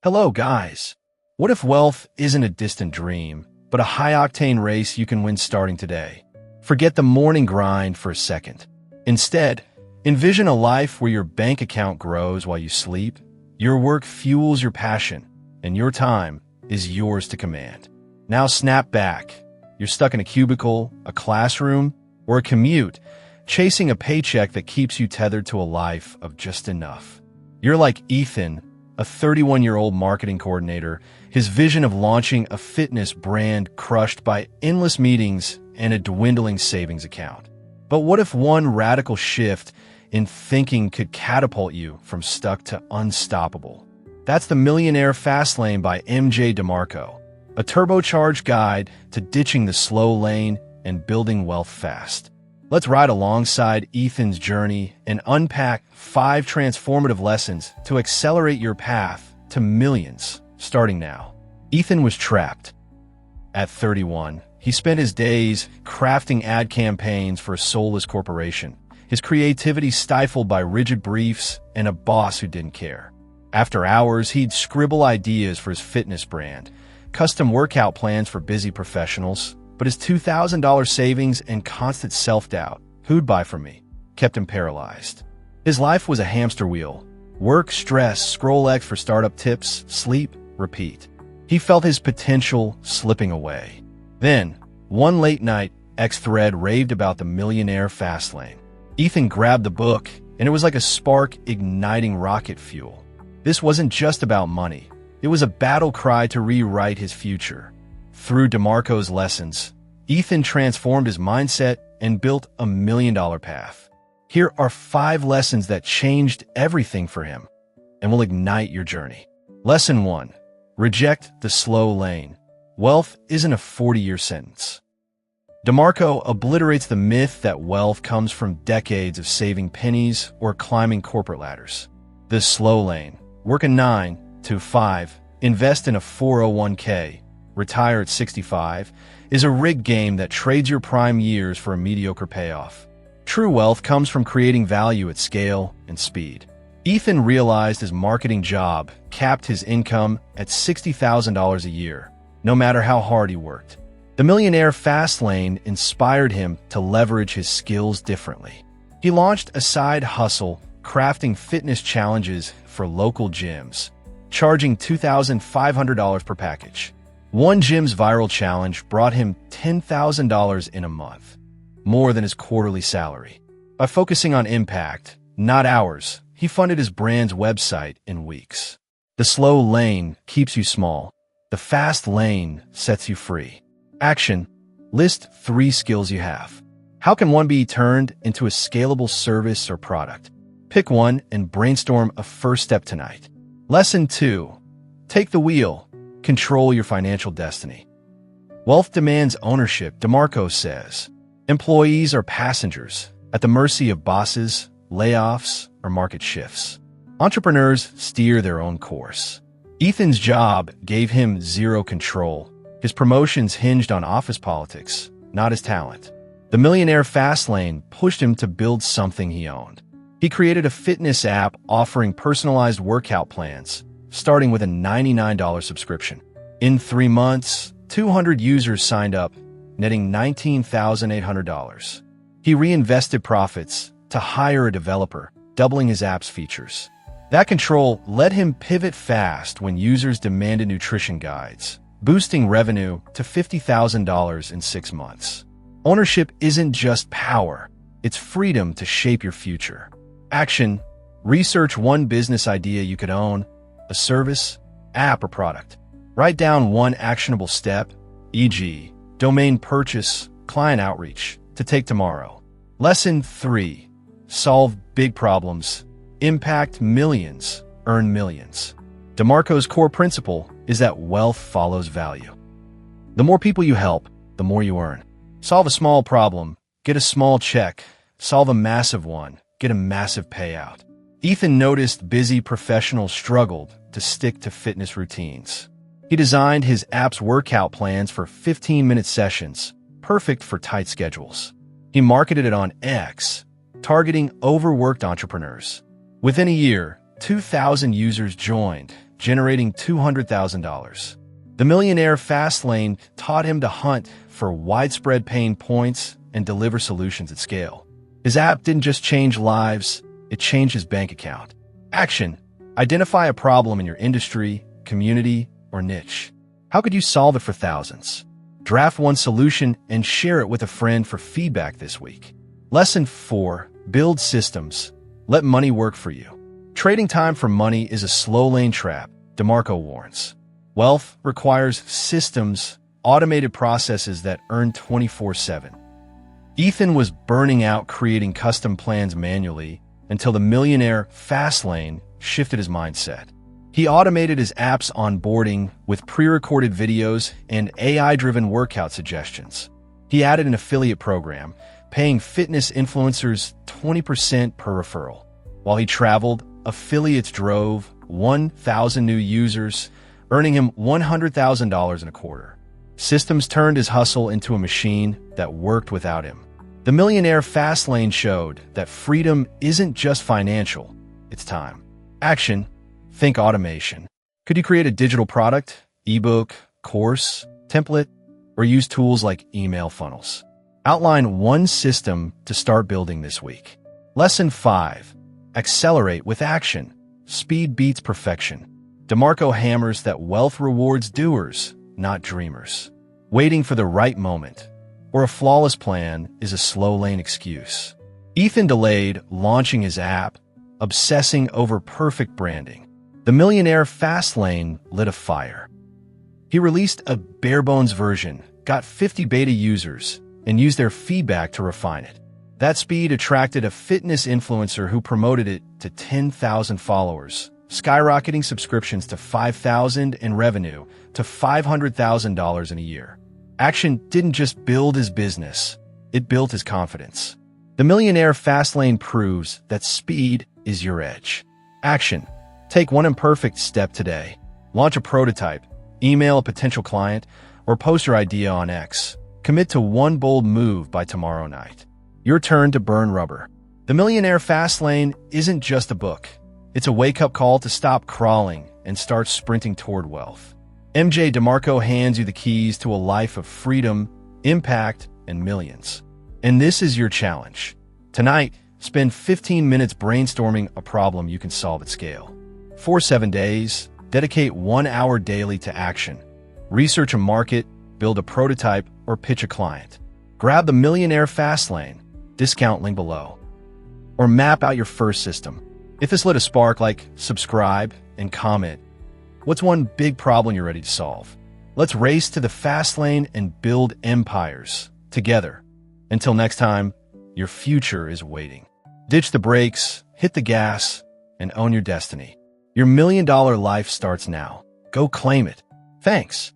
Hello, guys. What if wealth isn't a distant dream, but a high-octane race you can win starting today? Forget the morning grind for a second. Instead, envision a life where your bank account grows while you sleep, your work fuels your passion, and your time is yours to command. Now snap back. You're stuck in a cubicle, a classroom, or a commute, chasing a paycheck that keeps you tethered to a life of just enough. You're like Ethan, a 31-year-old marketing coordinator, his vision of launching a fitness brand crushed by endless meetings and a dwindling savings account. But what if one radical shift in thinking could catapult you from stuck to unstoppable? That's the Millionaire Fastlane by MJ DeMarco, a turbocharged guide to ditching the slow lane and building wealth fast. Let's ride alongside Ethan's journey and unpack 5 transformative lessons to accelerate your path to millions, starting now. Ethan was trapped. At 31, he spent his days crafting ad campaigns for a soulless corporation, his creativity stifled by rigid briefs and a boss who didn't care. After hours, he'd scribble ideas for his fitness brand, custom workout plans for busy professionals, but his $2,000 savings and constant self-doubt, who'd buy from me, kept him paralyzed. His life was a hamster wheel. Work, stress, scroll X for startup tips, sleep, repeat. He felt his potential slipping away. Then, one late night, X-Thread raved about the Millionaire Fastlane. Ethan grabbed the book, and it was like a spark igniting rocket fuel. This wasn't just about money. It was a battle cry to rewrite his future. Through DeMarco's lessons, Ethan transformed his mindset and built a $1 million path. Here are 5 lessons that changed everything for him and will ignite your journey. Lesson 1. Reject the slow lane. Wealth isn't a 40-year sentence. DeMarco obliterates the myth that wealth comes from decades of saving pennies or climbing corporate ladders. The slow lane. Work a 9 to 5, invest in a 401k, retire at 65, is a rigged game that trades your prime years for a mediocre payoff. True wealth comes from creating value at scale and speed. Ethan realized his marketing job capped his income at $60,000 a year, no matter how hard he worked. The Millionaire Fastlane inspired him to leverage his skills differently. He launched a side hustle, crafting fitness challenges for local gyms, charging $2,500 per package. One gym's viral challenge brought him $10,000 in a month, more than his quarterly salary. By focusing on impact, not hours, he funded his brand's website in weeks. The slow lane keeps you small. The fast lane sets you free. Action. List 3 skills you have. How can one be turned into a scalable service or product? Pick one and brainstorm a first step tonight. Lesson 2. Take the wheel. Control your financial destiny. Wealth demands ownership, DeMarco says. Employees are passengers, at the mercy of bosses, layoffs, or market shifts. Entrepreneurs steer their own course. Ethan's job gave him zero control. His promotions hinged on office politics, not his talent. The Millionaire Fastlane pushed him to build something he owned. He created a fitness app offering personalized workout plans, starting with a $99 subscription. In 3 months, 200 users signed up, netting $19,800. He reinvested profits to hire a developer, doubling his app's features. That control let him pivot fast when users demanded nutrition guides, boosting revenue to $50,000 in 6 months. Ownership isn't just power, it's freedom to shape your future. Action. Research one business idea you could own, a service, app, or product. Write down one actionable step, e.g., domain purchase, client outreach, to take tomorrow. Lesson 3. Solve big problems. Impact millions. Earn millions. DeMarco's core principle is that wealth follows value. The more people you help, the more you earn. Solve a small problem, get a small check. Solve a massive one, get a massive payout. Ethan noticed busy professionals struggled to stick to fitness routines. He designed his app's workout plans for 15-minute sessions, perfect for tight schedules. He marketed it on X, targeting overworked entrepreneurs. Within a year, 2,000 users joined, generating $200,000. The Millionaire Fastlane taught him to hunt for widespread pain points and deliver solutions at scale. His app didn't just change lives, it changed his bank account. Action. Identify a problem in your industry, community, or niche. How could you solve it for thousands? Draft one solution and share it with a friend for feedback this week. Lesson 4. Build systems. Let money work for you. Trading time for money is a slow lane trap, DeMarco warns. Wealth requires systems, automated processes that earn 24/7. Ethan was burning out creating custom plans manually until the Millionaire Fastlane shifted his mindset. He automated his app's onboarding with pre-recorded videos and AI-driven workout suggestions. He added an affiliate program, paying fitness influencers 20% per referral. While he traveled, affiliates drove 1,000 new users, earning him $100,000 in a quarter. Systems turned his hustle into a machine that worked without him. The Millionaire Fastlane showed that freedom isn't just financial, it's time. Action. Think automation. Could you create a digital product, ebook, course, template, or use tools like email funnels? Outline one system to start building this week. Lesson 5. Accelerate with action. Speed beats perfection. DeMarco hammers that wealth rewards doers, not dreamers. Waiting for the right moment or a flawless plan is a slow lane excuse. Ethan delayed launching his app, obsessing over perfect branding. The Millionaire Fastlane lit a fire. He released a bare-bones version, got 50 beta users, and used their feedback to refine it. That speed attracted a fitness influencer who promoted it to 10,000 followers, skyrocketing subscriptions to 5,000 and revenue to $500,000 in a year. Action didn't just build his business, it built his confidence. The Millionaire Fastlane proves that speed is your edge. Action. Take one imperfect step today. Launch a prototype, email a potential client, or post your idea on X. Commit to one bold move by tomorrow night. Your turn to burn rubber. The Millionaire Fastlane isn't just a book. It's a wake-up call to stop crawling and start sprinting toward wealth. MJ DeMarco hands you the keys to a life of freedom, impact, and millions. And this is your challenge. Tonight, spend 15 minutes brainstorming a problem you can solve at scale. For 7 days, dedicate 1 hour daily to action. Research a market, build a prototype, or pitch a client. Grab the Millionaire Fastlane, discount link below. Or map out your first system. If this lit a spark, like, subscribe, and comment. What's one big problem you're ready to solve? Let's race to the Fastlane and build empires together. Until next time, your future is waiting. Ditch the brakes, hit the gas, and own your destiny. Your $1 million life starts now. Go claim it. Thanks.